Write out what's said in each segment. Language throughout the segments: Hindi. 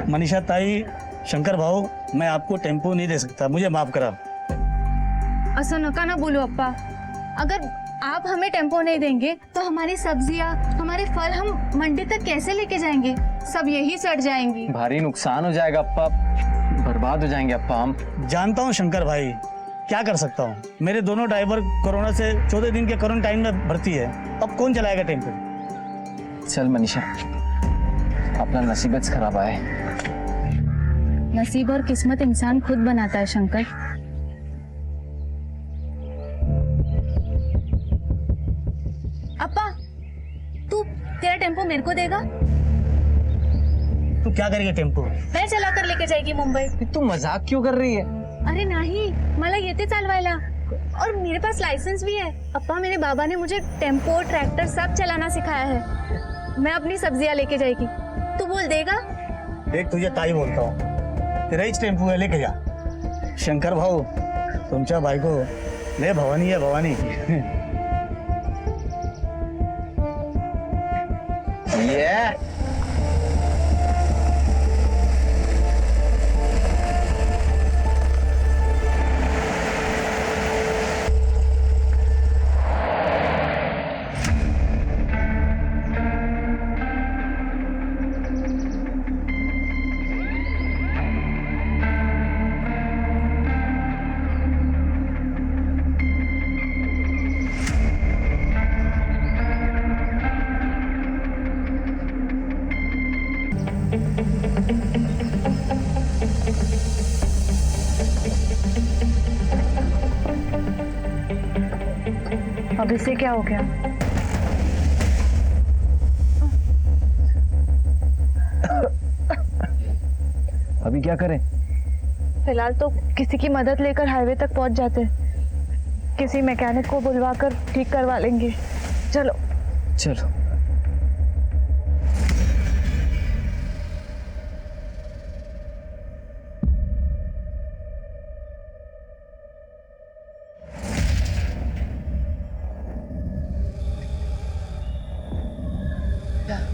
मनीषा ताई, शंकर भाऊ, मैं आपको टेम्पो नहीं दे सकता, मुझे माफ करा। असं नका ना बोलो अप्पा। अगर आप हमें टेम्पो नहीं देंगे तो हमारी सब्जियां, हमारे फल हम मंडी तक कैसे लेके जाएंगे? सब यही सड़ जाएंगी। भारी नुकसान हो जाएगा अप्पा, बर्बाद हो जाएंगे अप्पा हम। जानता हूँ शंकर भाई, क्या कर सकता हूँ। मेरे दोनों ड्राइवर कोरोना से 14 दिन के क्वारंटाइन में भर्ती है, अब कौन चलाएगा टेम्पो? चल मनीषा, अपना नसीबत खराब है। नसीब और किस्मत इंसान खुद बनाता है शंकर। अप्पा, तेरा टेम्पो मेरे को देगा? तू क्या करेगी टेम्पो? मैं चला कर लेके जाएगी मुंबई। तू मजाक क्यों कर रही है? अरे नाही, मला येते चालवायला और मेरे पास लाइसेंस भी है। अप्पा, मेरे बाबा ने मुझे टेम्पो, ट्रैक्टर सब चलाना सिखाया है। मैं अपनी सब्जियां लेके जाएगी। तू बोल देगा? देख, तुझे ताई बोलता हूँ, तेरा हीच टेम्पो है, लेके जा। शंकर भाऊ, तुमच्या बायको लय भवानी आहे, भवानी। ये अब इसे क्या हो गया? अभी क्या करें? फिलहाल तो किसी की मदद लेकर हाईवे तक पहुंच जाते, किसी मैकेनिक को बुलवाकर ठीक करवा लेंगे। चलो चलो।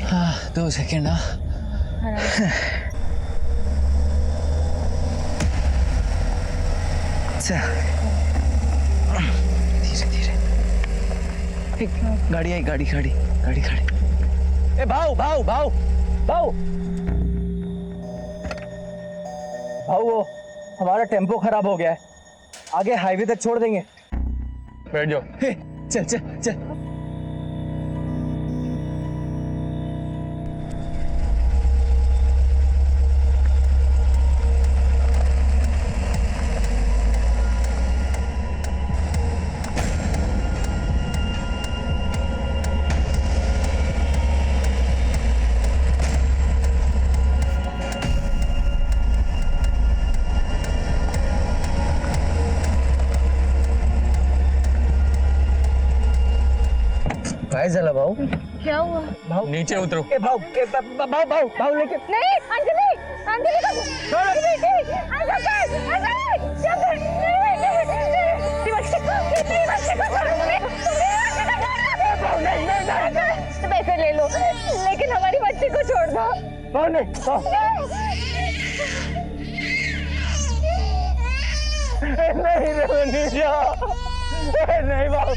हाँ, 2 सेकेंड। धीरे धीरे। गाड़ी आई, गाड़ी खड़ी। ए भाऊ, वो हमारा टेम्पो खराब हो गया है, आगे हाईवे तक छोड़ देंगे। बैठ जाओ। चल। काय झालं भाऊ? क्या हुआ? भाऊ नीचे उतरो। भाऊ लेके नहीं, अंजलि पैसे ले लो, लेकिन हमारी बच्ची को छोड़ दो। नहीं बाबू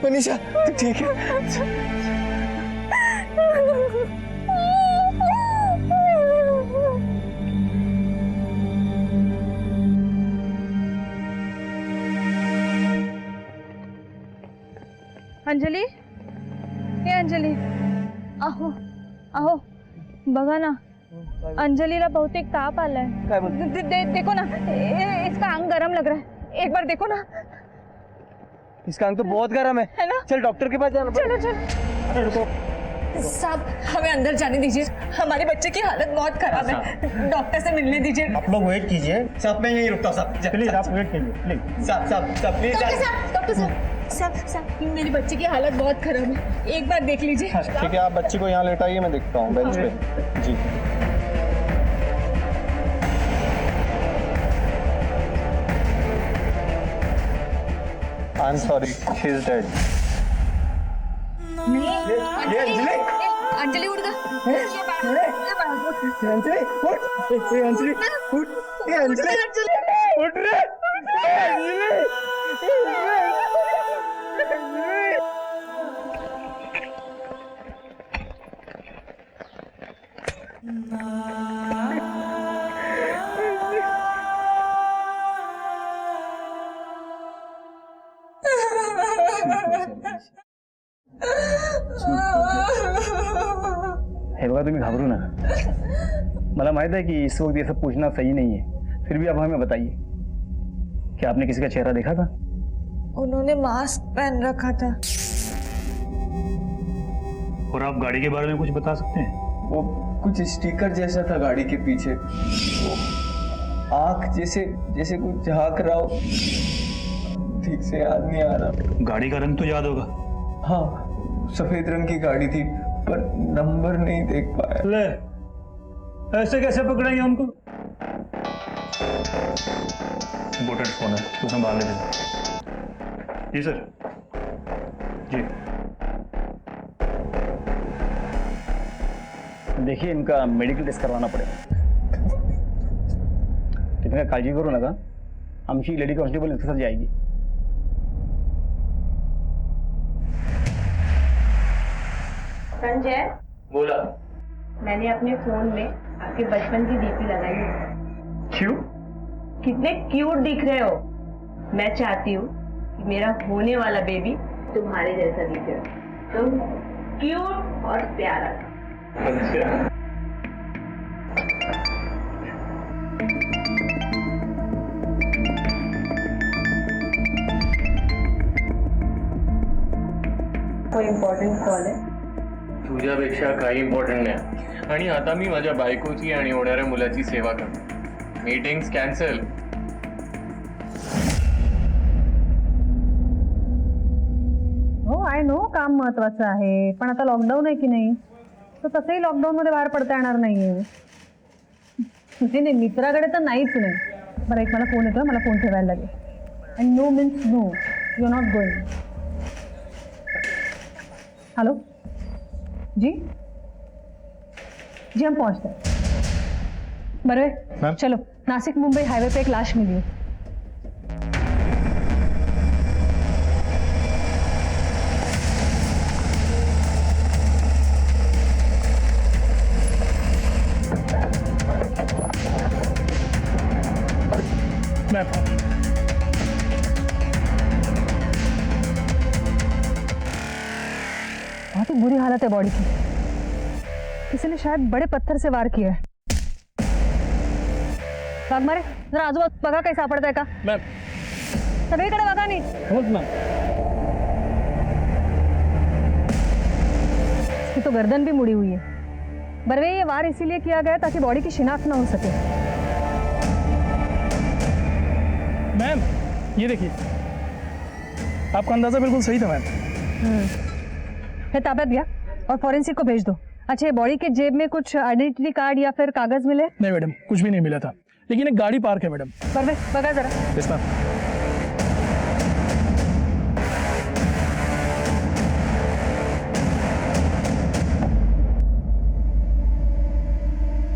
मनीषा, तू ठीक है? अंजली, हे अंजली, अहो अहो, बघा ना, अंजलीला बहुतेक ताप आलाय। देखो ना, इसका अंग गरम लग रहा है, एक बार देखो ना। इसका अंग तो बहुत गर्म है ना? चल डॉक्टर के पास जाना चलो चलो। अरे रुको, साहब हमें अंदर जाने दीजिए, हमारे बच्चे की हालत बहुत खराब है, डॉक्टर से मिलने दीजिए। आप लोग वेट कीजिए, साहब मैं यहीं रुकता हूँ साहब, प्लीज आप वेट कीजिए प्लीज। साहब प्लीज। डॉक्टर साहब मेरे बच्चे की हालत बहुत खराब है, एक बार देख लीजिए। ठीक है, आप बच्ची को यहाँ लेटाइए, मैं देखता हूँ बेंच पे। जी I am sorry, she is dead. Anjali उठ गया। अंजलि उठ रे। हे बघा तुम्ही घाबरू नका। मला माहित है कि इस वक्त ये सब पूछना सही नहीं है, फिर भी आप हमें बताइए, क्या आपने किसी का चेहरा देखा था? उन्होंने मास्क पहन रखा था। और आप गाड़ी के बारे में कुछ बता सकते हैं? वो कुछ स्टिकर जैसा था गाड़ी के पीछे, वो आंख जैसे जैसे कुछ झांक रहा हो, ठीक से याद नहीं आ रहा। गाड़ी का रंग तो याद होगा। हाँ, सफेद रंग की गाड़ी थी, पर नंबर नहीं देख पाया। ले, ऐसे कैसे पकड़ेंगे उनको? बोटेड फोन है, उसमें बाहर ले दीजिए। जी सर। जी देखिए, इनका मेडिकल टेस्ट करवाना पडेल। तुम्ही काय काळजी करू नका, आमची लेडी कॉन्स्टेबल इनके साथ जाएगी। संजय, बोला। मैंने अपने फोन में आपके बचपन की डीपी लगाई है। क्यों? कितने क्यूट दिख रहे हो। मैं चाहती हूँ कि मेरा होने वाला बेबी तुम्हारे जैसा दिखे, तुम क्यूट और प्यारा। अच्छा, कोई इम्पॉर्टंट कॉल है? तुझ्यापेक्षा काही इम्पॉर्टंट नाही, आणि आता मी माझ्या बायकोची आणि होणाऱ्या मुलाची सेवा करतो। Meetings cancel. हो आय नो काम महत्वाचं आहे, पण आता लॉकडाऊन आहे की नाही, तर तसंही लॉकडाऊन मध्ये बाहेर पडता येणार नाहीये। नाही मित्राकडे तर नाहीच नाही। बरं एक मला फोन येतोय, मला फोन ठेवायला लागेल। And no means no, you are not going. Hello जी जी, हम पहुंचते हैं। बरवे चलो, नासिक मुंबई हाईवे पे एक लाश मिली है। बहुत ही बुरी हालत है बॉडी की, किसी ने शायद बड़े पत्थर से वार किया है। वाघमारे जरा आजूबाजू बघा काही सापडतंय का? मैम। सगळीकडे बघा नीट। मैम। इसकी तो गर्दन भी मुड़ी हुई है। बरवे ये वार इसीलिए किया गया ताकि बॉडी की शिनाख्त ना हो सके। मैम ये देखिए, आपका अंदाजा बिल्कुल सही था मैम। फिर ताबत गया और फॉरेंसिक को भेज दो। अच्छा, ये बॉडी के जेब में कुछ आइडेंटिटी कार्ड या फिर कागज मिले? नहीं मैडम, कुछ भी नहीं मिला था, लेकिन एक गाड़ी पार्क है मैडम। बरवे बघा जरा। Yes ma'am.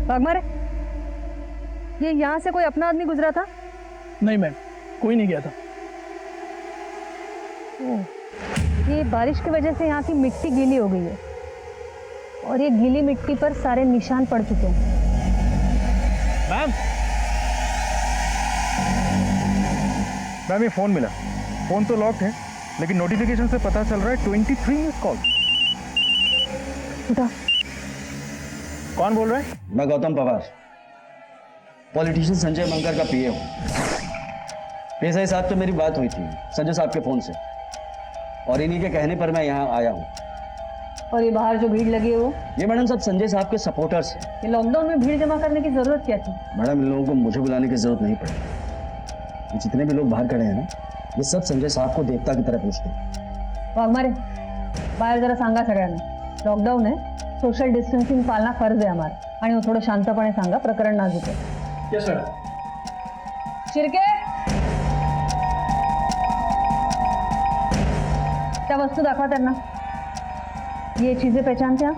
वाघमारे, ये यहाँ से कोई अपना आदमी गुजरा था? नहीं मैम, कोई नहीं गया था। ये बारिश की वजह से यहाँ की मिट्टी गीली हो गई है और ये गीली मिट्टी पर सारे निशान पड़ चुके हैं। मैम, मैम ये फोन मिला, फोन तो लॉक्ड है, लेकिन नोटिफिकेशन से पता चल रहा है 23 मिस कॉल। उठा। कौन बोल रहा है? मैं गौतम पवार, पॉलिटिशियन संजय मंकर का पीए हूँ। पीएसआई साहब से मेरी बात हुई थी संजय साहब के फोन से। और इन्हीं के कहने पर मैं यहाँ आया हूँ। और ये बाहर जो भीड़ लगी है वो, ये मैडम सब संजय साहब के सपोर्टर्स हैं। ये लॉकडाउन में भीड़ जमा करने की जरूरत क्या थी? मैडम इन लोगों को मुझे बुलाने की जरूरत नहीं पड़ी। ये जितने भी लोग बाहर खड़े हैं ना, ये सब संजय साहब को देवता की तरह पूछते हैं। वाघमारे, बाहेर जरा सांगा सगळ्यांना, लॉकडाऊन आहे, सोशल डिस्टन्सिंग पाळणं फर्ज आहे आम्हाला, आणि थोडं शांतपणे सांगा, प्रकरण नाजूक आहे. Yes sir. शिर्के, त्या वस्तू दाखवा त्यांना. ये चीजें पहचानते आप?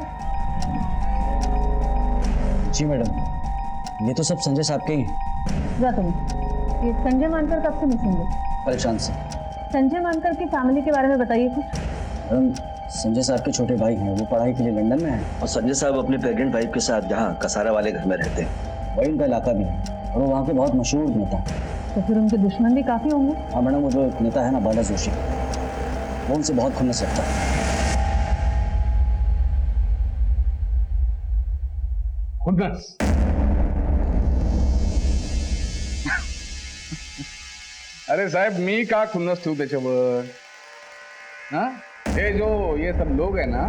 जी मैडम, ये तो सब संजय साहब के ही हैं। जा तुम्हें. ये संजय मानकर कब से मिसिंग है? परेशान से। संजय मानकर की फैमिली के बारे में बताइए कुछ. मैडम संजय साहब के छोटे भाई हैं, वो पढ़ाई के लिए लंदन में हैं और संजय साहब अपने प्रेग्नेंट वाइफ के साथ यहाँ कसारा वाले घर में रहते हैं। वही उनका इलाका भी है और वो वहाँ के बहुत मशहूर नेता हैं। तो फिर उनके दुश्मन भी काफी होंगे. हाँ मैडम, वो जो एक नेता है ना बाला जोशी, वो उनसे बहुत खुन्नस रखता है। खुन्नस? अरे साहेब, मी का खुन्नस ठेवू त्याच्यावर? हा, हे जो ये सब लोग हैं ना,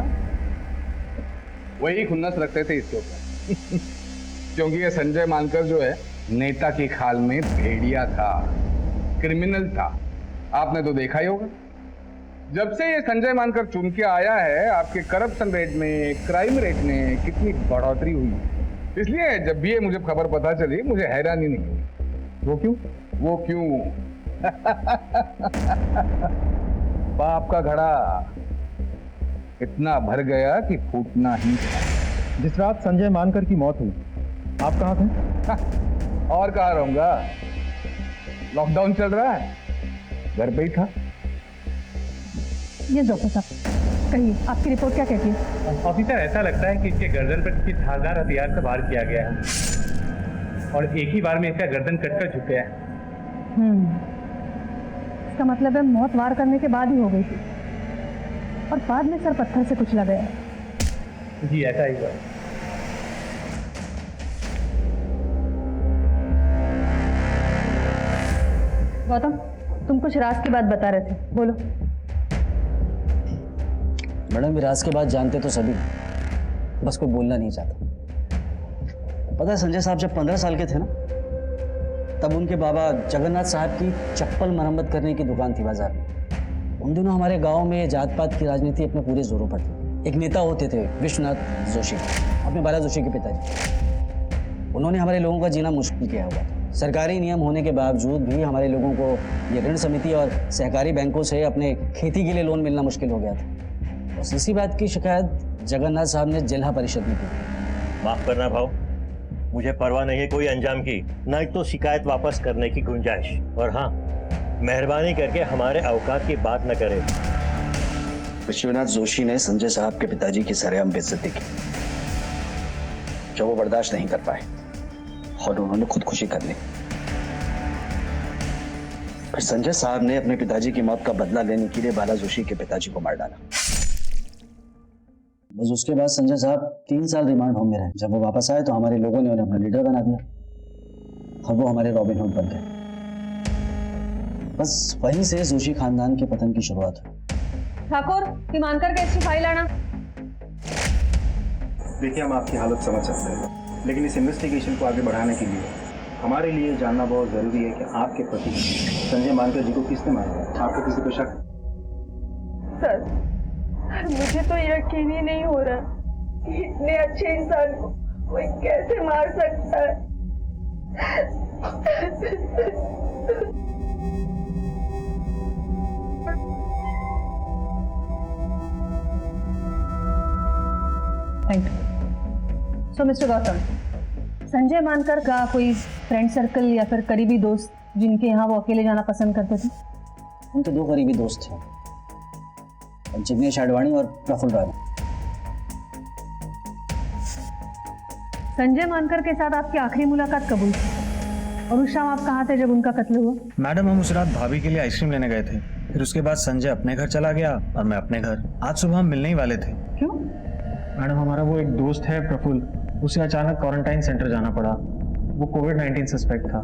वही खुन्नस रखते थे इसके ऊपर। क्योंकि ये संजय मानकर जो है नेता की खाल में भेड़िया था, क्रिमिनल था। आपने तो देखा ही होगा, जब से ये संजय मानकर चुन के आया है, आपके करप्शन रेट में, क्राइम रेट में कितनी बढ़ोतरी हुई। इसलिए जब भी ये मुझे खबर पता चली, मुझे हैरानी नहीं हुई। वो क्यों? वो क्यों? पाप का घड़ा इतना भर गया कि फूटना ही था। जिस रात संजय मानकर की मौत हुई, आप कहाँ थे? और कहाँ रहूंगा? लॉकडाउन चल रहा है, घर पे ही था। ये जोफर साहब, कहिए आपकी रिपोर्ट क्या कहती है? ऑफिसर, ऐसा लगता है कि इसके गर्दन पर किसी धारदार हथियार से वार किया गया है और एक ही बार में इसका गर्दन कटकर झुक गया है। इसका मतलब है मौत वार करने के बाद ही हो गई थी और बाद में सर पत्थर से कुचला गया. जी ऐसा ही हुआ. गौतम, तुम कुछ राज की बात बता रहे थे, बोलो. मैडम विराज के बाद जानते तो सभी, बस कोई बोलना नहीं चाहता. पता है संजय साहब जब 15 साल के थे ना, तब उनके बाबा जगन्नाथ साहब की चप्पल मरम्मत करने की दुकान थी बाजार में. उन दिनों हमारे गांव में जात पात की राजनीति अपने पूरे जोरों पर थी. एक नेता होते थे विश्वनाथ जोशी, अपने बाला जोशी के पिताजी. उन्होंने हमारे लोगों का जीना मुश्किल किया हुआ था. सरकारी नियम होने के बावजूद भी हमारे लोगों को ये ऋण समिति और सहकारी बैंकों से अपने खेती के लिए लोन मिलना मुश्किल हो गया था. बस इसी बात की शिकायत जगन्नाथ साहब ने जिला परिषद में की. माफ करना भाव, मुझे परवाह नहीं है कोई अंजाम की, न तो शिकायत वापस करने की गुंजाइश. और हाँ, मेहरबानी करके हमारे औकात की बात न करें. विश्वनाथ जोशी ने संजय साहब के पिताजी की सरेआम बेइज्जती की, जो वो बर्दाश्त नहीं कर पाए और उन्होंने खुदकुशी कर ली. फिर संजय साहब ने अपने पिताजी की मौत का बदला लेने के लिए बाला जोशी के पिताजी को मार डाला. बस उसके बाद संजय साहब 3 साल रिमांड होम में रहे. जब वो वापस आए तो हमारे लोगों ने उन्हें अपना लीडर बना दिया और वो हमारे रॉबिन हुड बन गए. बस वहीं से जोशी खानदान के पतन की शुरुआत हुई. ठाकुर, मानकर केस की फाइल आना. देखिए, हम आपकी हालत समझ सकते हैं, लेकिन इस इन्वेस्टिगेशन को आगे बढ़ाने के लिए हमारे लिए जानना बहुत जरूरी है कि आपके पति संजय मानकर जी को किसने मारा. आपको किसी को शक? सर, मुझे तो यकीन ही नहीं हो रहा, इतने अच्छे इंसान को कोई कैसे मार सकता है. Thank you. So mister Gautam, Sanjay मानकर का कोई फ्रेंड सर्कल या फिर करीबी दोस्त जिनके यहाँ वो अकेले जाना पसंद करते थे? उनके 2 करीबी दोस्त थे, जिग्नेश आडवाणी और प्रफुल्ल राणा. संजय मानकर के साथ आपकी आखिरी मुलाकात कब हुई और उस शाम आप कहाँ थे जब उनका कत्ल हुआ? मैडम, हम उस रात भाभी के लिए आइसक्रीम लेने गए थे. फिर उसके बाद संजय अपने घर चला गया और मैं अपने घर. आज सुबह हम मिलने ही वाले थे. क्यों? मैडम, हमारा वो एक दोस्त है प्रफुल्ल, उसे अचानक क्वारंटाइन सेंटर जाना पड़ा. वो कोविड-19 सस्पेक्ट था.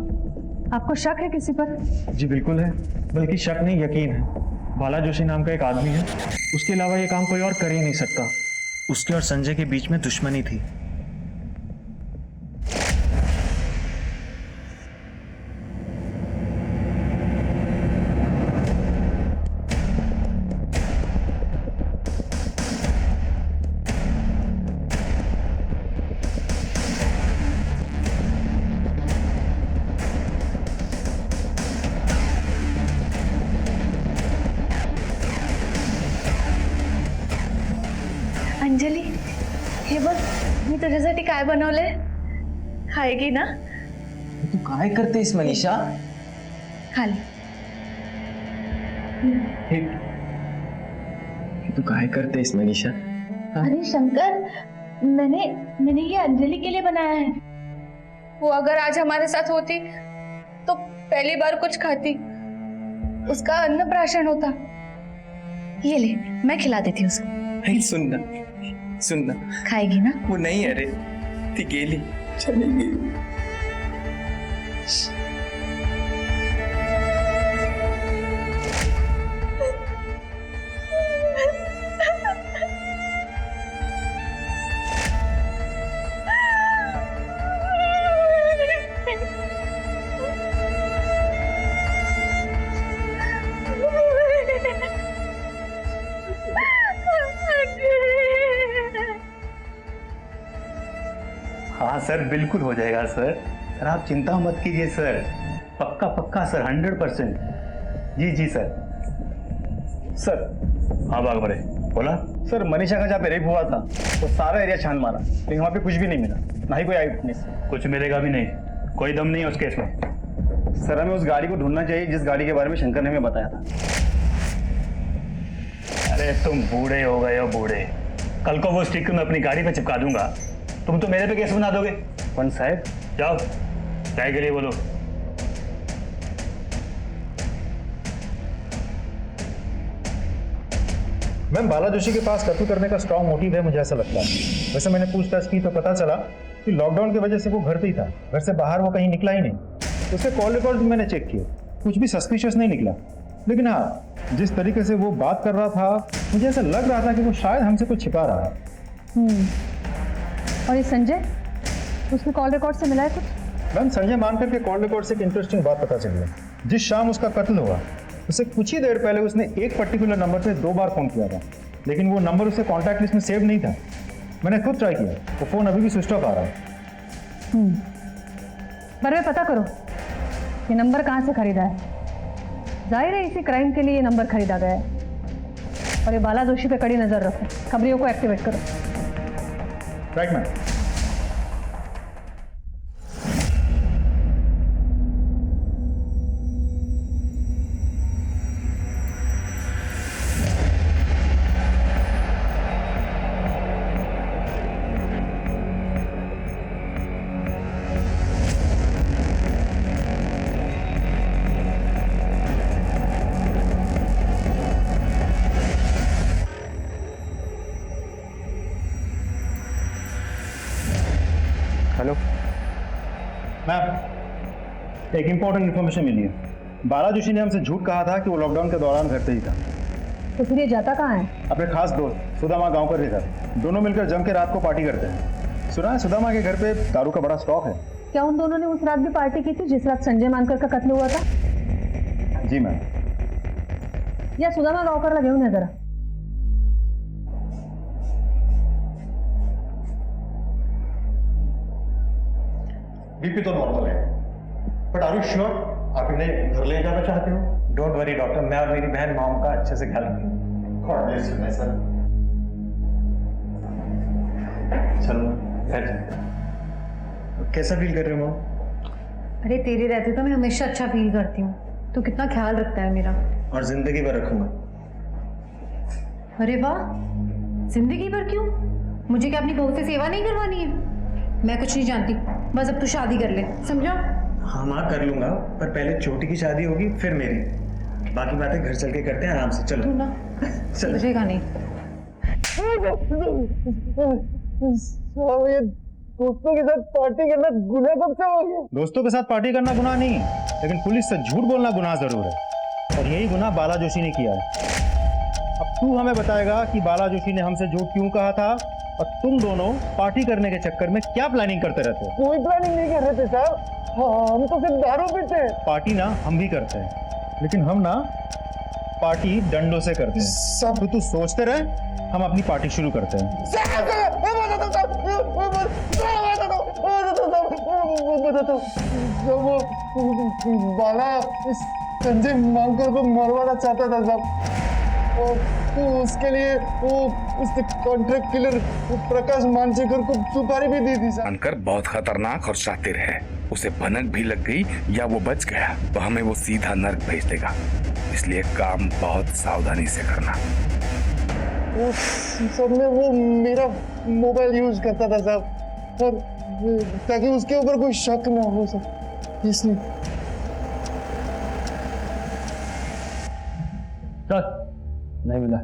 आपको शक है किसी पर? जी बिल्कुल है, बल्कि शक नहीं यकीन है. बाला जोशी नाम का एक आदमी है, उसके अलावा ये काम कोई और कर ही नहीं सकता। उसके और संजय के बीच में दुश्मनी थी। अंजली, हे बघ, मी तुझ्यासाठी काय बनवलंय, खाएगी ना? तू काय करतेस मनीषा? खा ले. हे तू काय करतेस मनीषा? अरे शंकर, मैंने ये अंजलि के लिए बनाया है. वो अगर आज हमारे साथ होती तो पहली बार कुछ खाती, उसका अन्नप्राशन होता. ये ले, मैं खिला देती हूँ उसको. सुन ना, खाएगी ना? वो नहीं, अरे ती गेली, चली गई. हाँ सर, बिल्कुल हो जाएगा सर. सर आप चिंता मत कीजिए सर. पक्का पक्का सर, 100%. जी सर. सर. हाँ बाग बड़े बोला. सर मनीषा का जहाँ पे रेप हुआ था वो सारा एरिया छान मारा, लेकिन वहाँ पे कुछ भी नहीं मिला, ना ही कोई आई विटनेस. कुछ मिलेगा भी नहीं, कोई दम नहीं है उस केस में. सर हमें उस गाड़ी को ढूंढना चाहिए जिस गाड़ी के बारे में शंकर ने हमें बताया था. अरे तुम बूढ़े हो गए हो बूढ़े. कल को वो स्टिक मैं अपनी गाड़ी पे चिपका दूंगा, तुम तो मेरे पे केस बना दोगे. पंच साहब जाओ, चाय के लिए बोलो. मैम, बाला जोशी के पास कत्ल करने का स्ट्रॉन्ग मोटिव है, मुझे ऐसा लगता है. वैसे मैंने पूछताछ की तो पता चला कि लॉकडाउन की वजह से वो घर पे ही था, घर से बाहर वो कहीं निकला ही नहीं. उसके कॉल रिकॉर्ड भी मैंने चेक किए, कुछ भी सस्पिशियस नहीं निकला. लेकिन हाँ, जिस तरीके से वो बात कर रहा था, मुझे ऐसा लग रहा था कि वो शायद हमसे कुछ छिपा रहा है. और ये संजय, उसके कॉल रिकॉर्ड से मिला है कुछ? मैम, संजय मानकर के कॉल रिकॉर्ड से एक इंटरेस्टिंग बात पता चली है. जिस शाम उसका कत्ल हुआ उससे कुछ ही देर पहले उसने एक पर्टिकुलर नंबर पे 2 बार फोन किया था, लेकिन वो नंबर उसके कॉन्टैक्ट लिस्ट में सेव नहीं था. मैंने खुद ट्राई किया, वो फोन अभी भी स्विच ऑफ आ रहा है. पर पता करो ये नंबर कहाँ से खरीदा है. जाहिर है इसी क्राइम के लिए ये नंबर खरीदा गया है. और ये बाला जोशी पे कड़ी नजर रखो, खबरियों को एक्टिवेट करो. Right ma'am. हेलो मैम, एक इंपॉर्टेंट इन्फॉर्मेशन मिली है. बाला जोशी ने हमसे झूठ कहा था कि वो लॉकडाउन के दौरान घर पे ही था. तो फिर ये जाता कहाँ है? अपने खास दोस्त सुदामा गांव के घर. दोनों मिलकर जम के रात को पार्टी करते हैं. सुना है सुदामा के घर पे दारू का बड़ा स्टॉक है. क्या उन दोनों ने उस रात भी पार्टी की थी जिस रात संजय मानकर का कत्ल हुआ था? जी मैम. या सुदामा गावकरला घेऊन या जरा. बीपी तो नॉर्मल है, बट आर यू श्योर आप इन्हें घर ले जाना चाहते हो? डोंट वरी डॉक्टर, मैं और मेरी बहन मॉम का अच्छे से ख्याल रखेंगे. God bless you my son. चलो बैठ जाओ. कैसा फील कर रहे हो मॉम? अरे तेरे रहते तो मैं हमेशा अच्छा फील करती हूँ. तू कितना ख्याल रखता है मेरा. और जिंदगी भर रखूंगा. अरे वाह, जिंदगी भर क्यों? मुझे क्या अपनी बहू से सेवा नहीं करवानी है? मैं कुछ नहीं जानती, बस अब तू शादी कर ले, समझा? हाँ माँ, कर लूंगा, पर पहले छोटी की शादी होगी फिर मेरी. बाकी बातें घर चल के करते हैं आराम से. चलो तू ना समझेगा नहीं. दोस्तों के साथ पार्टी करना गुनाह कब से हो गया? दोस्तों के साथ पार्टी करना गुनाह नहीं है, लेकिन पुलिस से झूठ बोलना गुनाह जरूर है. और यही गुनाह बाला जोशी ने किया है. तू हमें बताएगा कि बाला जोशी ने हमसे झूठ क्यों कहा था और तुम दोनों पार्टी करने के चक्कर में क्या प्लानिंग करते रहते हो? कोई प्लानिंग नहीं कर रहे थे साहब, हम तो सिर्फ दारू पीते हैं। पार्टी ना हम भी करते हैं, लेकिन हम ना पार्टी डंडों से करते हैं। सब तो तू सोचते रहे, हम अपनी पार्टी शुरू करते हैं। बाला संजय मानकर को मरवाना चाहता था साहब, और उसके लिए वो उसने कॉन्ट्रैक्ट किलर प्रकाश मानसेकर को सुपारी भी दी थी साहब। मानकर बहुत खतरनाक और शातिर है, उसे भनक भी लग गई या वो बच गया तो हमें वो सीधा नर्क भेज देगा, इसलिए काम बहुत सावधानी से करना। वो सब में वो मेरा मोबाइल यूज करता था साहब, और ताकि उसके ऊपर कोई शक ना हो सक, इसलिए। सर नहीं मिला।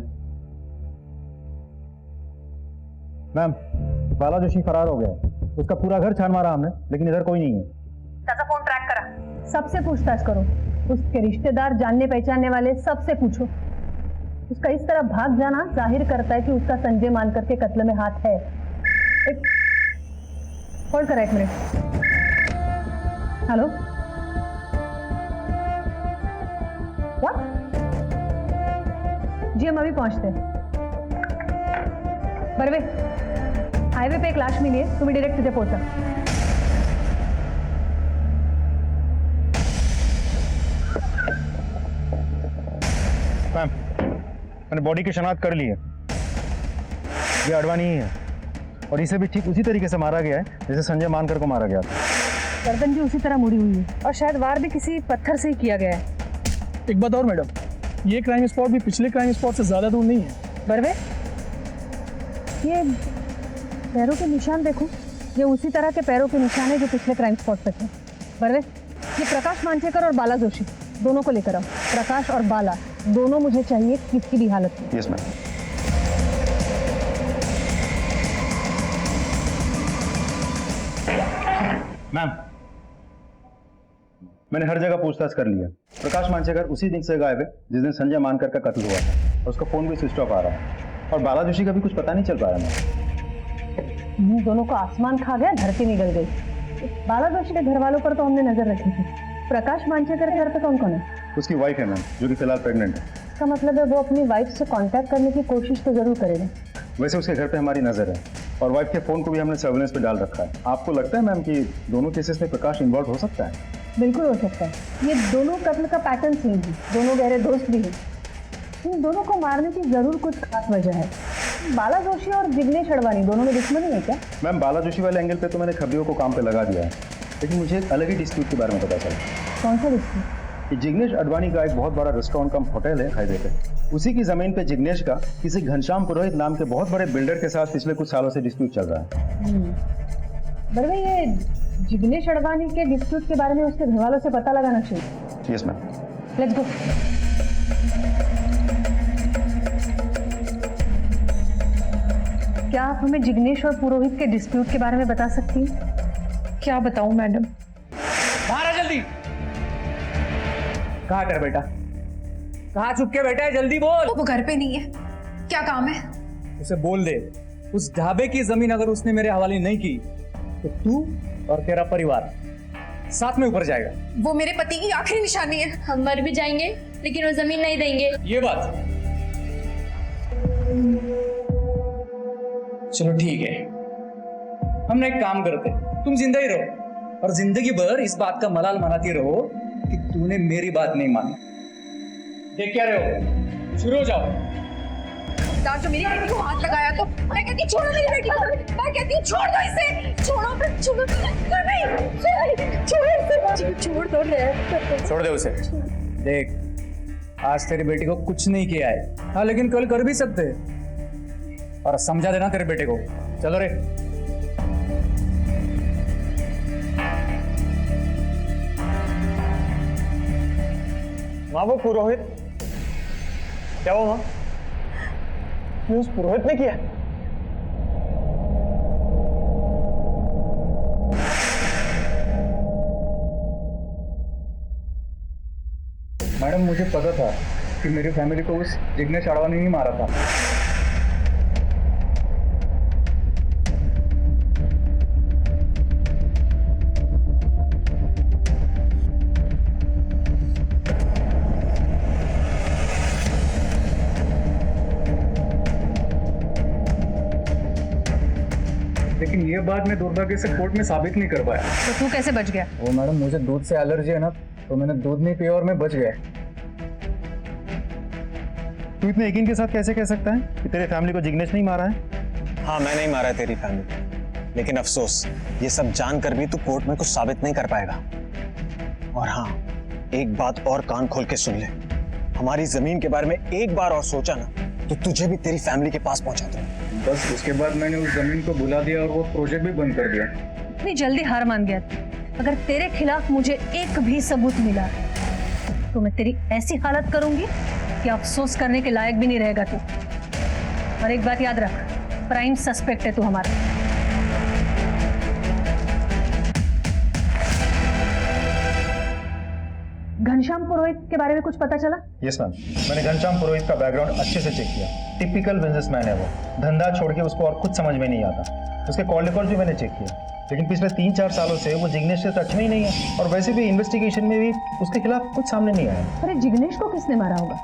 मैम, बाला जोशी फरार हो गया, उसका पूरा घर छान मारा हमने, लेकिन इधर कोई नहीं है। त्याचा फोन ट्रैक करा, सबसे पूछताछ करो, उसके रिश्तेदार, जानने पहचानने वाले सबसे पूछो। उसका इस तरह भाग जाना जाहिर करता है कि उसका संजय मानकर के कत्ल में हाथ है। एक होल्ड करा, 1 मिनट। Hello, what? जी हम अभी पहुंचते हैं। बर्वे, हाईवे पे एक लाश मिली है, तुम्हें डायरेक्ट तिथे पोहोचा। मैम, मैंने बॉडी की शनाख्त कर ली है, ये अडवाणी ही है, और इसे भी ठीक उसी तरीके से मारा गया है जैसे संजय मानकर को मारा गया था। गर्दन भी उसी तरह मुड़ी हुई है, और शायद वार भी किसी पत्थर से ही किया गया है। एक बात और मैडम, ये क्राइम स्पॉट भी पिछले क्राइम स्पॉट से ज्यादा दूर नहीं है। बर्वे, ये पैरों के निशान देखो, ये उसी तरह के पैरों के निशान है जो पिछले क्राइम स्पॉट पे थे। बर्वे, ये प्रकाश मानसेकर और बाला जोशी दोनों को लेकर आओ। प्रकाश और बाला दोनों मुझे चाहिए किसी भी हालत में। Yes ma'am. मैम, मैंने हर जगह पूछताछ कर लिया। प्रकाश मानसेकर उसी दिन से गायब है जिस दिन संजय मानकर का कत्ल हुआ था, और उसका फोन भी स्विच ऑफ आ रहा है, और बाला जोशी का भी कुछ पता नहीं चल पा रहा है। इन दोनों को आसमान खा गया, धरती निकल गई। बाला जोशी के घर वालों पर तो हमने नजर रखी थी, प्रकाश मानसेकर के घर पे कौन कौन है? उसकी वाइफ है मैम, जो कि फिलहाल प्रेग्नेंट है। इसका मतलब है वो अपनी वाइफ से कांटेक्ट करने की कोशिश तो जरूर करेगा। वैसे उसके घर पे हमारी नजर है, और वाइफ के फोन को भी हमने सर्विलेंस पे डाल रखा है। आपको लगता है मैम कि दोनों केसेस में प्रकाश इन्वॉल्व हो सकता है? बिल्कुल हो सकता है। ये दोनों कत्ल का पैटर्न सेम है, दोनों गहरे दोस्त भी हैं। इन दोनों को मारने की जरूर कुछ खास वजह है। बाला जोशी और जिग्नेश अडवाणी दोनों में दुश्मनी है क्या? मैम, बाला जोशी वाले एंगल पे तो मैंने खबरियों को काम पे लगा दिया है, लेकिन मुझे एक अलग ही डिस्प्यूट के बारे में पता चला। कौन सा डिस्प्यूट? कि जिग्नेश अडवाणी का एक बहुत बड़ा रेस्टोरेंट कम होटल है हाईवे पे, उसी की जमीन पे जिग्नेश का किसी घनश्याम पुरोहित नाम के बहुत बड़े बिल्डर के साथ पिछले कुछ सालों से डिस्प्यूट चल रहा है। बड़े, ये जिग्नेश अडवाणी के डिस्प्यूट के बारे में उसके घर वालों से पता लगाना चाहिए। Yes ma'am. Let's go. क्या आप हमें जिग्नेश और पुरोहित के डिस्प्यूट के बारे में बता सकती हैं? क्या बताऊं मैडम? बाहर आ जल्दी। कहाँ कर बेटा, कहाँ छुप के बैठा है? जल्दी बोल। वो घर पे नहीं है, क्या काम है? उसे बोल दे, उस ढाबे की जमीन अगर उसने मेरे हवाले नहीं की तो तू और तेरा परिवार साथ में ऊपर जाएगा। वो मेरे पति की आखिरी निशानी है। हम मर भी जाएंगे लेकिन वो जमीन नहीं देंगे। ये बात। चलो ठीक है, हम एक काम करते, तुम जिंदा ही रहो और जिंदगी भर इस बात का मलाल मनाती रहो कि तूने मेरी बात नहीं मानी। देख क्या रहे हो, शुरू हो जाओ। जो मेरी बेटी को हाथ लगाया तो मैं कहती छोड़ो मेरी बेटी को, मैं कहती हूँ छोड़ दो इसे, छोड़ो छोड़ो छोड़ दो रे, छोड़ दे उसे। देख, आज तेरी बेटी को कुछ नहीं किया है, हाँ, लेकिन कल कर भी सकते, और समझा देना तेरे बेटे को। चलो रे। वहां वो पुरोहित, क्या हुआ? उस पुरोहित ने किया? मैडम, मुझे पता था कि मेरी फैमिली को उस जिग्नेश अडवाणी ने मारा था। लेकिन ये बात मैं दुर्भाग्य से कोर्ट में साबित नहीं कर पाया। तो तू कैसे बच गया? वो मैडम, मुझे दूध से एलर्जी है ना, तो मैंने दूध नहीं पिया और मैं बच गया। तू इतने यकीन के साथ कैसे कह सकता है कि तेरे फैमिली को जिग्नेश नहीं मारा है? हाँ, मैं नहीं मारा है तेरी फैमिली, लेकिन अफसोस ये सब जानकर भी तू कोर्ट में कुछ साबित नहीं कर पाएगा। और हाँ, एक बात और कान खोल के सुन ले, हमारी जमीन के बारे में एक बार और सोचा ना तो तुझे भी तेरी फैमिली के पास पहुंचा दूं। बस उसके बाद मैंने उस जमीन को बुला दिया और वो प्रोजेक्ट भी बंद कर दिया। इतनी जल्दी हार मान गया? अगर तेरे खिलाफ मुझे एक भी सबूत मिला तो मैं तेरी ऐसी हालत करूंगी कि अफसोस करने के लायक भी नहीं रहेगा तू। और एक बात याद रख, प्राइम सस्पेक्ट है तू हमारा। घनश्याम पुरोहित के बारे में कुछ पता चला? यस मैम, मैंने घनश्याम पुरोहित का बैकग्राउंड अच्छे से चेक किया। टिपिकल बिजनेसमैन है वो, धंधा छोड़ के उसको और कुछ समझ में नहीं आता। उसके कॉल रिकॉर्ड भी मैंने चेक किया, लेकिन पिछले 3-4 सालों से वो जिग्नेश से टच में ही नहीं है। और वैसे भी इन्वेस्टिगेशन में भी उसके खिलाफ कुछ सामने नहीं आया। अरे जिग्नेश को किसने मारा होगा?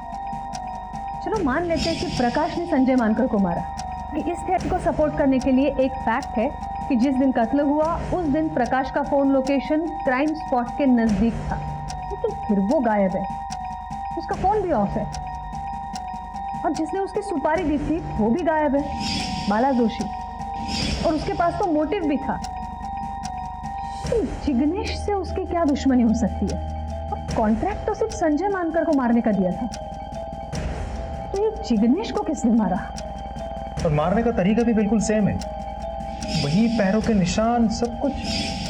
चलो मान लेते हैं कि प्रकाश ने संजय मानकर को मारा। कि इस थियरी को सपोर्ट करने के लिए एक फैक्ट है कि जिस दिन कत्ल हुआ उस दिन प्रकाश का फोन लोकेशन क्राइम स्पॉट के नजदीक था, लेकिन फिर वो गायब है, उसका फोन भी ऑफ है। और जिसने उसकी सुपारी दी थी वो भी गायब है, बाला जोशी। और उसके पास तो मोटिव भी था। तो जिग्नेश से उसकी क्या दुश्मनी हो सकती है? और कॉन्ट्रैक्ट तो सिर्फ संजय मानकर को मारने का दिया था, तो ये जिग्नेश को किसने मारा? और मारने का तरीका भी बिल्कुल सेम है, वही पैरों के निशान, सब कुछ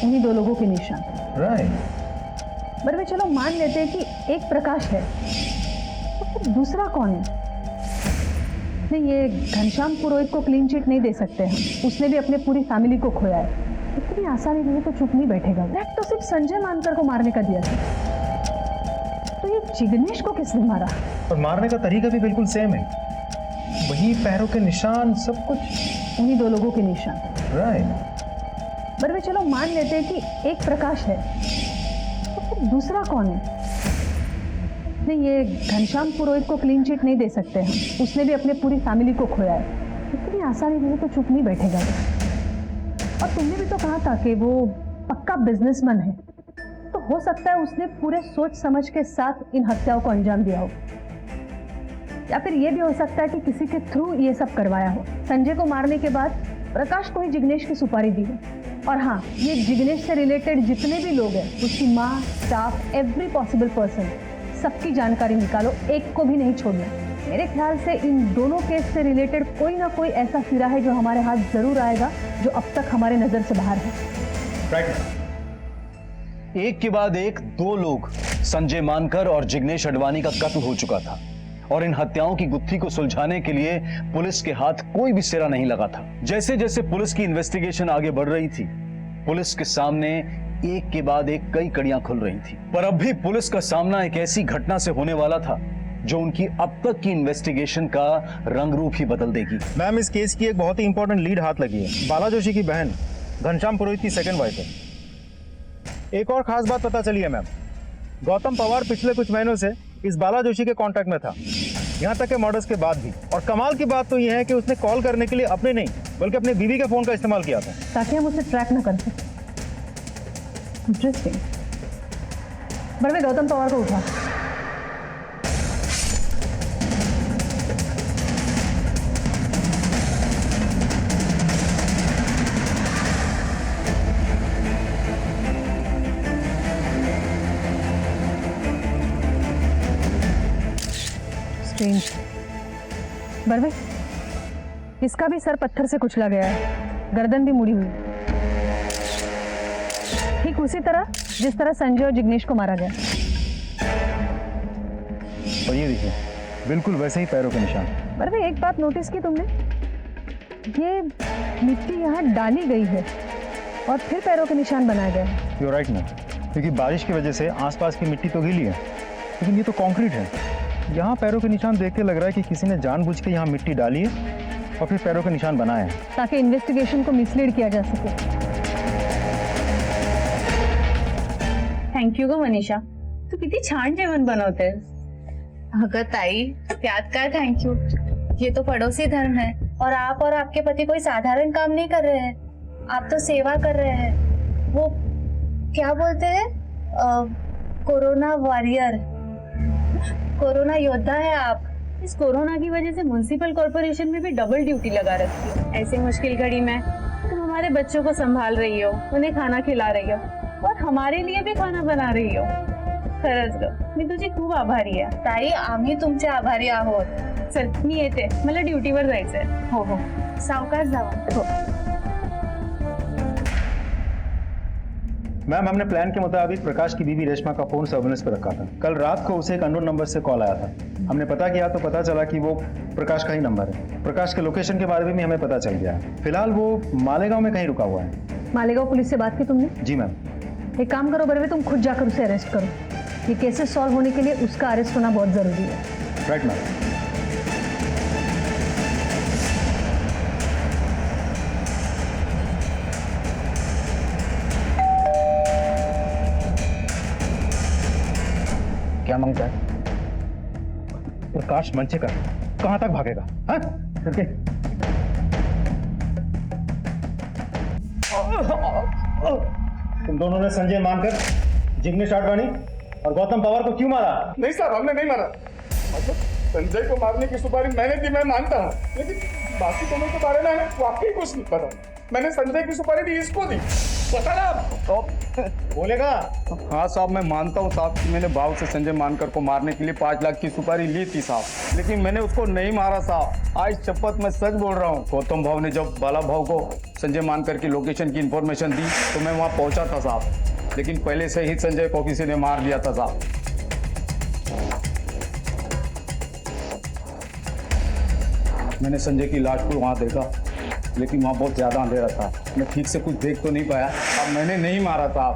उन्हीं 2 लोगों के निशान। राइट। बरवे चलो मान लेते हैं कि एक प्रकाश है, तो फिर दूसरा कौन है? नहीं, ये घनश्याम पुरोहित को क्लीन चिट नहीं दे सकते हम, उसने भी अपने पूरी फैमिली को खोया है। इतनी आसानी नहीं तो चुप नहीं बैठेगा। दैट तो सिर्फ संजय मानकर को मारने का दिया था, तो ये जिग्नेश को किसने मारा? और मारने का तरीका भी बिल्कुल सेम है, वही पैरों के निशान, सब कुछ उन्हीं 2 लोगों के निशान। राइट। बरवे चलो मान लेते हैं कि एक प्रकाश है, तो फिर दूसरा कौन है? नहीं, ये घनश्याम पुरोहित को क्लीन चिट नहीं दे सकते हम, उसने भी अपने पूरी फैमिली को खोया है। इतनी आसानी नहीं तो चुप नहीं बैठेगा। और तुमने भी तो कहा था कि वो पक्का बिजनेसमैन है, तो हो सकता है उसने पूरे सोच समझ के साथ इन हत्याओं को अंजाम दिया हो। या फिर ये भी हो सकता है कि किसी के थ्रू ये सब करवाया हो। संजय को मारने के बाद प्रकाश को ही जिग्नेश की सुपारी दी है। और हाँ, ये जिग्नेश से रिलेटेड जितने भी लोग हैं, उसकी माँ, स्टाफ, एवरी पॉसिबल पर्सन, सबकी जानकारी निकालो, एक को भी नहीं छोड़ना। मेरे ख्याल से इन दोनों केस से रिलेटेड कोई ना कोई ऐसा सिरा है जो हमारे हाथ जरूर आएगा, जो अब तक हमारे नजर से बाहर है। राइट। एक के बाद एक 2 लोग, संजय मानकर और जिग्नेश अडवाणी का कत्ल हो चुका था, और इन हत्याओं की गुत्थी को सुलझाने के लिए पुलिस के हाथ कोई भी सिरा नहीं लगा था। जैसे जैसे पुलिस की इन्वेस्टिगेशन आगे बढ़ रही थी, पुलिस के सामने एक के बाद एक कई कड़ियां खुल रही थी। पर अब भी पुलिस का सामना एक ऐसी घटना से होने वाला था जो उनकी अब तक की इन्वेस्टिगेशन का रंग रूप ही बदल देगी। मैम, इस केस की एक बहुत ही इंपॉर्टेंट लीड हाथ लगी है। बाला जोशी की बहन घनश्याम पुरोहित की सेकंड वाइफ है। एक और खास बात पता चली है मैम, गौतम पवार पिछले कुछ महीनों से इस बाला जोशी के कांटेक्ट में था, यहाँ तक के मर्डर्स के बाद भी। और कमाल की बात तो यह है कि उसने कॉल करने के लिए अपने नहीं बल्कि अपने बीवी के फोन का इस्तेमाल किया था, ताकि हम उसे ट्रैक न कर सकें। इंटरेस्टिंग। बड़वे गौतम पवार को उठा। स्ट्रेंज। बड़वे, इसका भी सर पत्थर से कुचला गया है, गर्दन भी मुड़ी हुई, ठीक उसी तरह जिस तरह संजय और जिग्नेश को मारा गया। और ये देखिए, बिल्कुल वैसे ही पैरों के निशान। बड़वे, एक बात नोटिस की तुमने? ये मिट्टी यहाँ डाली गई है और फिर पैरों के निशान बनाए गए हैं। यू राइट मैम, क्योंकि बारिश की वजह से आसपास की मिट्टी तो गीली है, लेकिन ये तो कंक्रीट है, यहाँ पैरों के निशान देख के लग रहा है कि किसी ने जानबूझ के यहाँ मिट्टी डाली है और फिर पैरों के निशान बनाए हैं, ताकि इन्वेस्टिगेशन को मिसलीड किया जा सके। थँक्यू ग मनीषा, तू किती छान जेवण बनवतेस. अगं ताई, त्यात काय थैंक यू, ये तो पड़ोसी धर्म है और आपके पति कोई साधारण काम नहीं कर रहे हैं, आप तो सेवा कर रहे हैं। वो क्या बोलते हैं, कोरोना वॉरियर, कोरोना योद्धा है आप। इस कोरोना की वजह से म्युनिसिपल कॉर्पोरेशन में भी डबल ड्यूटी लगा रखी है। ऐसे मुश्किल घड़ी में तुम हमारे बच्चों को संभाल रही हो, उन्हें खाना खिला रही हो और हमारे लिए भी खाना बना रही हो. खरंच ग, मी तुझी खूप आभारी आहे. ताई, आम्ही तुमचे आभारी आहोत. चल मी येते, मला ड्युटीवर जायचंय. हो हो, सावकाश जावा. हो. मैम, हमने प्लान के मुताबिक प्रकाश की बीवी रेशमा का फोन सर्विलेंस पर रखा था। कल रात को उसे एक अननोन नंबर से कॉल आया था। हमने पता किया तो पता चला कि वो प्रकाश का ही नंबर है। प्रकाश के लोकेशन के बारे में भी हमें पता चल गया है। फिलहाल वो मालेगांव में कहीं रुका हुआ है। मालेगांव पुलिस से बात की तुमने? जी मैम। एक काम करो बरवे, तुम खुद जाकर उसे अरेस्ट करो। ये केसेस सॉल्व होने के लिए उसका अरेस्ट होना बहुत जरूरी है। Right ma'am. क्या मांगता है? प्रकाश मंचेकर कहां तक भागेगा? हाँ? करके तुम दोनों ने संजय मानकर, जिग्नेश आडवाणी और गौतम पवार को क्यों मारा? नहीं सर, हमने नहीं मारा। मतलब संजय को मारने की सुपारी मैंने दी, मैं मानता हूँ, लेकिन बाकी दोनों के बारे में वाकई कुछ नहीं पता। मैंने संजय की सुपारी दी, इसको दी, पता ना तो बोलेगा। हाँ साहब, मैं मानता हूँ साहब कि मैंने भाव से संजय मानकर को मारने के लिए 5 लाख की सुपारी ली थी साहब, लेकिन मैंने उसको नहीं मारा साहब। आज शपथ मैं सच बोल रहा हूँ। गौतम भाव ने जब बाला भाव को संजय मानकर की लोकेशन की इंफॉर्मेशन दी तो मैं वहाँ पहुँचा था साहब, लेकिन पहले से ही संजय को किसी ने मार दिया था साहब। मैंने संजय की लाश को वहाँ देखा, लेकिन वहाँ बहुत ज्यादा अंधेरा था, मैं ठीक से कुछ देख तो नहीं पाया। अब मैंने नहीं मारा था।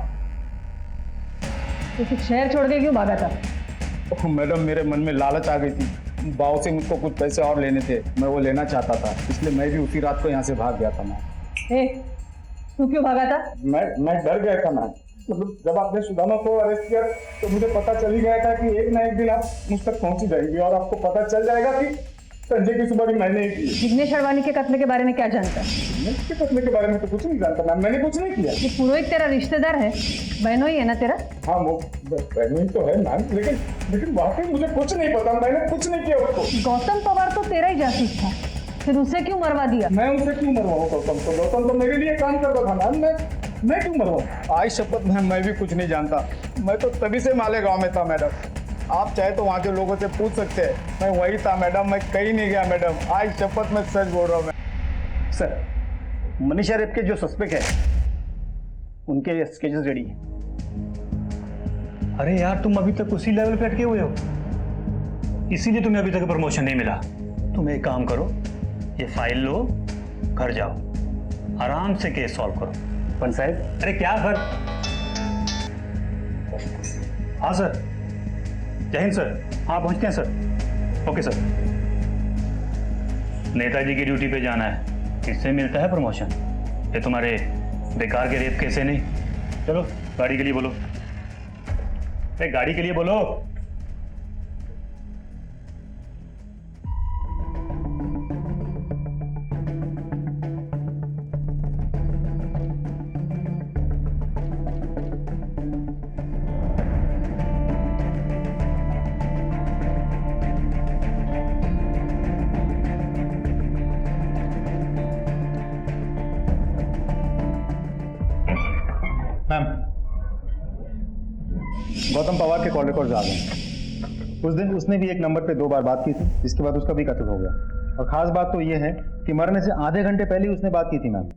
तो शहर छोड़ के क्यों भागा था? मैडम, मेरे मन में लालच आ गई थी। बाव से मुझको कुछ पैसे और लेने थे, मैं वो लेना चाहता था, इसलिए मैं भी उसी रात को यहाँ से भाग गया था। मैं तू क्यों भागा था? मैं डर गया था मैम। मतलब जब आपने सुदामा को अरेस्ट किया तो मुझे पता चल ही गया था कि एक ना एक दिन आप मुझ तक पहुंच ही जाएंगे और आपको पता चल जाएगा कि संजय की सुपारी मैंने ही की। जिग्नेश आडवाणी के कत्ल के बारे में क्या जानता है? जिग्नेश के कत्ल के बारे में तो कुछ नहीं जानता मैम, मैंने कुछ नहीं किया। ये पुरोहित तेरा रिश्तेदार है, बहनों ही है ना तेरा? हाँ, वो बहनोई तो है मैम, लेकिन वाकई मुझे कुछ नहीं पता, मैंने कुछ नहीं किया उसको। गौतम पवार तो तेरा ही जासूस था, फिर उसे क्यों मरवा दिया? मैं उसे क्यों मरवाऊँ गौतम को? गौतम तो मेरे लिए काम करता था मैम, मैं क्यों मरवाऊँ? आज शपथ मैं भी कुछ नहीं जानता। मैं तो तभी से मालेगांव में था मैडम, आप चाहे तो वहाँ के लोगों से पूछ सकते हैं। मैं वही था मैडम, मैं कहीं नहीं गया मैडम। आज शपथ मैं सच बोल रहा हूँ। मैं सर, मनीषा रेप के जो सस्पेक्ट है उनके स्केचेस रेडी हैं। अरे यार, तुम अभी तक उसी लेवल पे अटके हुए हो, इसीलिए तुम्हें अभी तक प्रमोशन नहीं मिला। तुम एक काम करो, ये फाइल लो, घर जाओ, आराम से केस सॉल्व करो। पंत साहब। अरे क्या सर? हाँ सर, जय हिंद सर। हाँ, पहुंचते हैं सर। Okay sir. नेताजी की ड्यूटी पे जाना है, इससे मिलता है प्रमोशन। ये तुम्हारे बेकार के रेप कैसे नहीं। चलो गाड़ी के लिए बोलो। अरे गाड़ी के लिए बोलो। मैम, गौतम पवार के कॉल रिकॉर्ड्स आ गए। उस दिन उसने भी एक नंबर पे 2 बार बात की थी, जिसके बाद उसका भी कत्ल हो गया। और खास बात तो ये है कि मरने से आधे घंटे पहले ही उसने बात की थी मैम।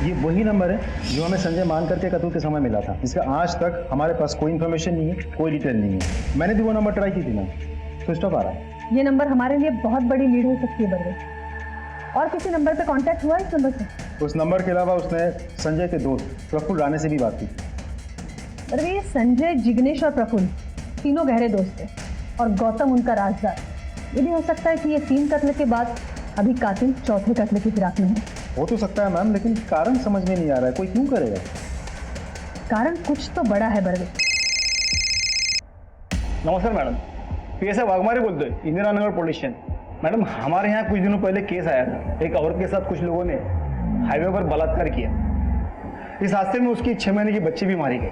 ये वही नंबर है जो हमें संजय मानकर के कत्ल के समय मिला था, जिसका आज तक हमारे पास कोई इन्फॉर्मेशन नहीं है, कोई डिटेल नहीं है। मैंने भी वो नंबर ट्राई की थी मैम, स्विच ऑफ आ रहा है। ये नंबर हमारे लिए बहुत बड़ी लीड हो सकती है बरवे। और किसी नंबर पे कांटेक्ट हुआ इस नंबर से? उस नंबर के अलावा उसने संजय के दोस्त प्रफुल्ल राणे से भी बात की। बरवे, ये संजय, जिग्नेश और प्रफुल्ल तीनों गहरे दोस्त थे और गौतम उनका राजदार। ये भी हो सकता है कि ये 3 कत्ल के बाद अभी कातिल चौथे कत्ल की फिराक में है। हो तो सकता है मैम, लेकिन कारण समझ में नहीं आ रहा है, कोई क्यों करेगा? कारण कुछ तो बड़ा है बर्वे। नमस्कार मैडम, PSI वाघमारे बोलतोय, Indira Nagar police station. Madam, हमारे यहाँ कुछ दिनों पहले केस आया था। एक औरत के साथ कुछ लोगों ने हाईवे पर बलात्कार किया। इस हादसे में उसकी 6 महीने की बच्ची भी मारी गई।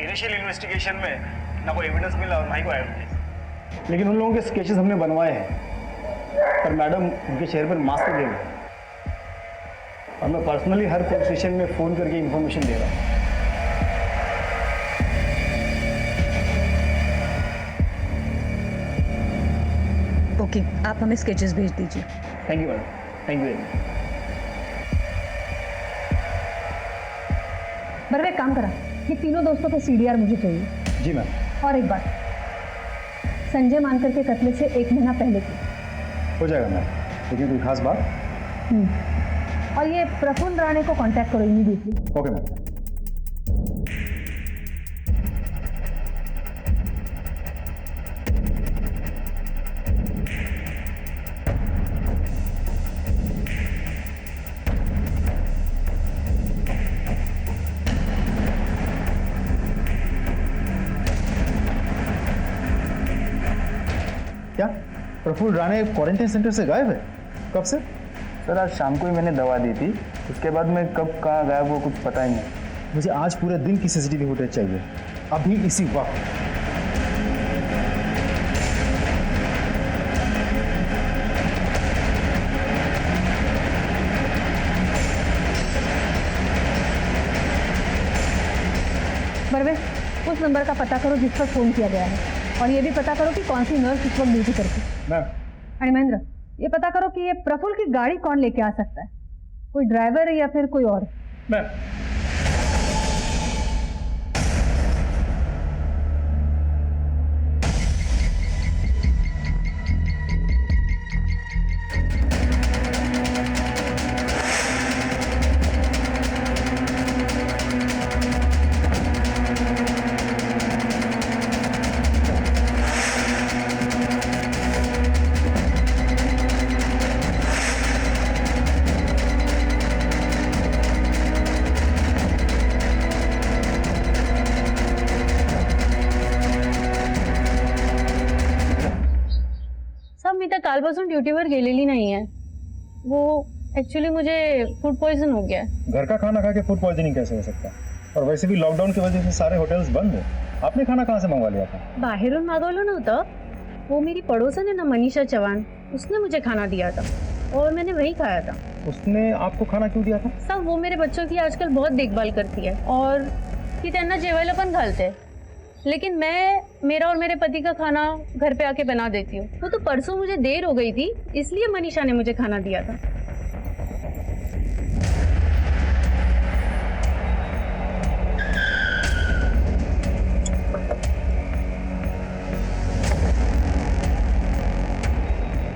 इनिशियल इन्वेस्टिगेशन में ना कोई एविडेंस मिला और ना ही कोई एविडेंस, लेकिन उन लोगों के स्केचेस हमने बनवाए हैं। पर मैडम, उनके चेहरे पर मास्क लगे हुए हैं और मैं पर्सनली हर पुलिस स्टेशन में फ़ोन करके इंफॉर्मेशन दे रहा हूँ। ओके, आप हमें स्केचेस भेज दीजिए। Thank you madam, thank you very much. Barve, एक काम करा, ये तीनों दोस्तों के CDR मुझे चाहिए। जी मैम। और एक बात, संजय मानकर के कत्ल से 1 महीना पहले की। हो जाएगा मैम, लेकिन कोई खास बात? और ये प्रफुल्ल राणे को कांटेक्ट करो इमीडिएटली। Okay ma'am. क्या प्रफुल्ल राणे क्वारंटाइन सेंटर से गायब है? कब से? सर, आज शाम को ही मैंने दवा दी थी, उसके बाद मैं कब कहाँ गायब वो कुछ पता ही नहीं। मुझे आज पूरे दिन की CCTV फुटेज चाहिए, अभी इसी वक्त। बर्वे, उस नंबर का पता करो जिस पर फोन किया गया है, और ये भी पता करो कि कौन सी नर्स इस वक्त ड्यूटी करती है। मैम। महेंद्र, ये पता करो कि ये प्रफुल्ल की गाड़ी कौन लेके आ सकता है, कोई ड्राइवर या फिर कोई और। मैम, मी तर कालपासून ड्युटीवर गेलेली नाही आहे। वो एक्चुअली मुझे फूड पॉइजन हो गया है। घर का खाना खा के फूड पॉइजनिंग कैसे हो सकता है? और वैसे भी लॉकडाउन की वजह से सारे होटल्स बंद हैं। आपने खाना कहाँ से मंगवा लिया था? बाहेरून मागवलं नव्हतं, वो मेरी पड़ोसन है ना मनीषा चौहान, उसने मुझे खाना दिया था और मैंने वही खाया था। उसने आपको खाना क्यों दिया था? सब वो मेरे बच्चों की आजकल बहुत देखभाल करती है और ती त्यांना जेवायला पण घालते, लेकिन मैं मेरा और मेरे पति का खाना घर पे आके बना देती हूँ। वो तो परसों मुझे देर हो गई थी, इसलिए मनीषा ने मुझे खाना दिया था।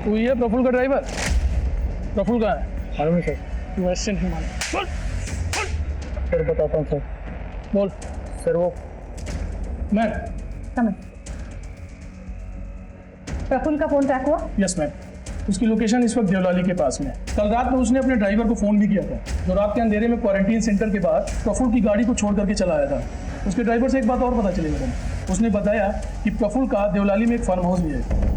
तू ही है प्रफुल्ल का ड्राइवर? प्रफुल्ल कहाँ है? मालूम नहीं सर। तू ऐसे नहीं मालूम। बोल बोल। सर बताता हूँ सर। बोल। सर वो मैम। समझ। प्रफुल्ल का फोन ट्रैक हुआ? यस मैम, उसकी लोकेशन इस वक्त देवलाली के पास में है। कल रात में उसने अपने ड्राइवर को फोन भी किया था, जो रात के अंधेरे में क्वारंटीन सेंटर के बाद प्रफुल्ल की गाड़ी को छोड़ करके चला आया था। उसके ड्राइवर से एक बात और पता चली मैडम, उसने बताया कि प्रफुल्ल का देवलाली में एक फार्म हाउस भी है।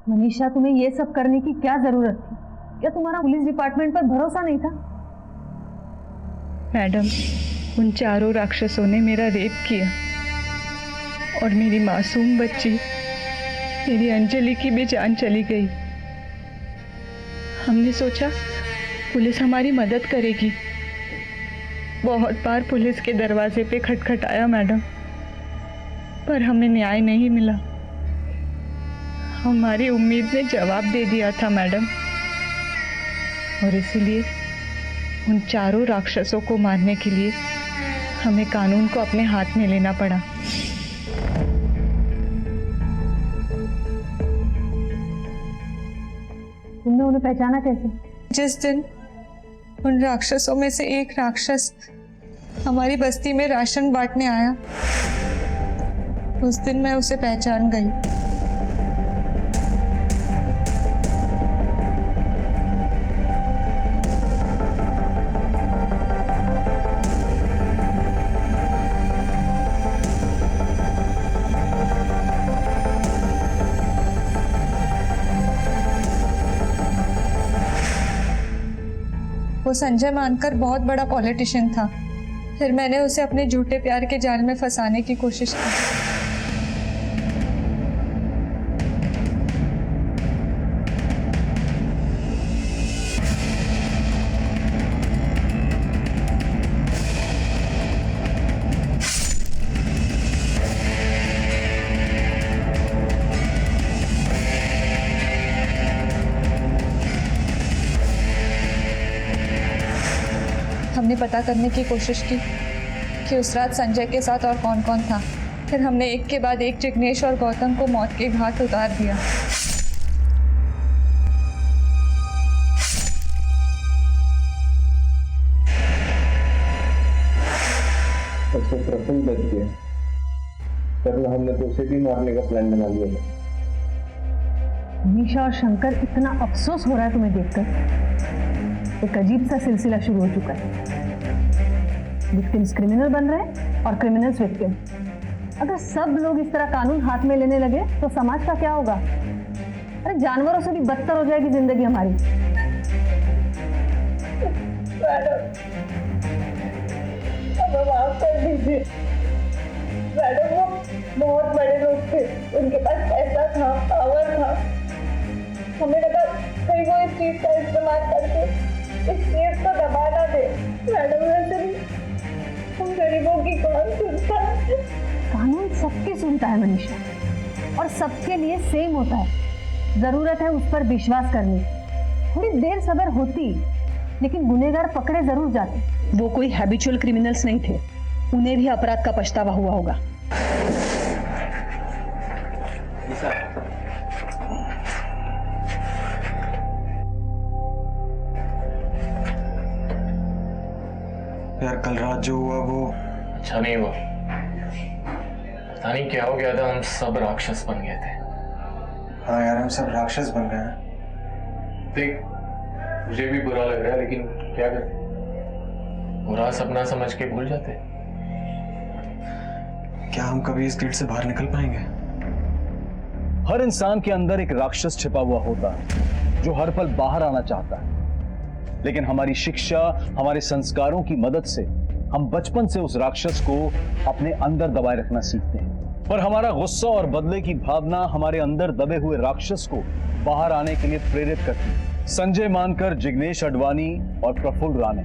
मनीषा, तुम्हें ये सब करने की क्या जरूरत थी? क्या तुम्हारा पुलिस डिपार्टमेंट पर भरोसा नहीं था? मैडम, उन चारों राक्षसों ने मेरा रेप किया और मेरी मासूम बच्ची, मेरी अंजलि की भी जान चली गई। हमने सोचा पुलिस हमारी मदद करेगी। बहुत बार पुलिस के दरवाजे पे खटखटाया मैडम, पर हमें न्याय नहीं मिला। हमारी उम्मीद ने जवाब दे दिया था मैडम, और इसीलिए उन चारों राक्षसों को मारने के लिए हमें कानून को अपने हाथ में लेना पड़ा। तुमने उन्हें पहचाना कैसे? जिस दिन उन राक्षसों में से एक राक्षस हमारी बस्ती में राशन बांटने आया, उस दिन मैं उसे पहचान गई। वो संजय मानकर बहुत बड़ा पॉलिटिशियन था। फिर मैंने उसे अपने झूठे प्यार के जाल में फंसाने की कोशिश की। हमने पता करने की कोशिश की कि उस रात संजय के साथ और कौन कौन था। फिर हमने एक के बाद एक जिग्नेश और गौतम को मौत के घाट उतार दिया। अच्छा, प्रफुल्ल बच गया, वरना हमने तो उसे भी मारने का प्लान बना लिया था। मनीषा और शंकर, इतना अफसोस हो रहा है तुम्हें देखकर। एक अजीब सा सिलसिला शुरू हो चुका है। विक्टिम्स क्रिमिनल बन रहे हैं और क्रिमिनल्स विक्टिम। अगर सब लोग इस तरह कानून हाथ में लेने लगे तो समाज का क्या होगा? अरे जानवरों से भी बदतर हो जाएगी जिंदगी हमारी। मैडम, माफ कर दीजिए। मैडम, वो बहुत बड़े लोग थे, उनके पास पैसा था, पावर था। हमें लगा कहीं वो इस चीज का इस्तेमाल करके इस केस को दबा ना दे। मैडम, वैसे भी हम गरीबों की कौन सुनता है? कानून सबकी सुनता है मनीषा, और सबके लिए सेम होता है। जरूरत है उस पर विश्वास करने। थोड़ी देर सब्र होती, लेकिन गुनहगार पकड़े जरूर जाते। वो कोई हैबिचुअल क्रिमिनल्स नहीं थे, उन्हें भी अपराध का पछतावा हुआ होगा। यार, कल रात जो हुआ वो अच्छा नहीं हुआ। पता नहीं क्या हो गया था, हम सब राक्षस बन गए थे। हाँ यार, हम सब राक्षस बन गए हैं। देख, मुझे भी बुरा लग रहा है, लेकिन क्या करें, बुरा सपना समझ के भूल जाते। क्या हम कभी इस गेट से बाहर निकल पाएंगे? हर इंसान के अंदर एक राक्षस छिपा हुआ होता है जो हर पल बाहर आना चाहता है, लेकिन हमारी शिक्षा, हमारे संस्कारों की मदद से हम बचपन से उस राक्षस को अपने अंदर दबाए रखना सीखते हैं। पर हमारा गुस्सा और बदले की भावना हमारे अंदर दबे हुए राक्षस को बाहर आने के लिए प्रेरित करती है। संजय मानकर, जिग्नेश अडवाणी और प्रफुल्ल राणे,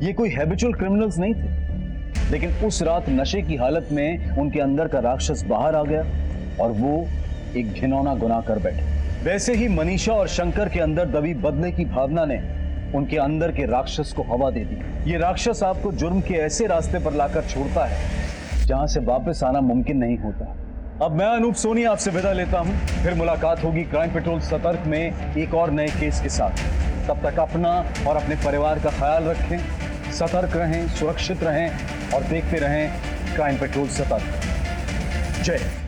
ये कोई हैबिचुअल क्रिमिनल्स नहीं थे, लेकिन उस रात नशे की हालत में उनके अंदर का राक्षस बाहर आ गया और वो एक घिनौना गुनाह कर बैठे। वैसे ही मनीषा और शंकर के अंदर दबी बदले की भावना ने उनके अंदर के राक्षस को हवा दे दी। ये राक्षस आपको जुर्म के ऐसे रास्ते पर लाकर छोड़ता है जहां से वापस आना मुमकिन नहीं होता। अब मैं अनूप सोनी आपसे विदा लेता हूं, फिर मुलाकात होगी क्राइम पेट्रोल सतर्क में एक और नए केस के साथ। तब तक अपना और अपने परिवार का ख्याल रखें, सतर्क रहें, सुरक्षित रहें और देखते रहें क्राइम पेट्रोल सतर्क। जय हिंद।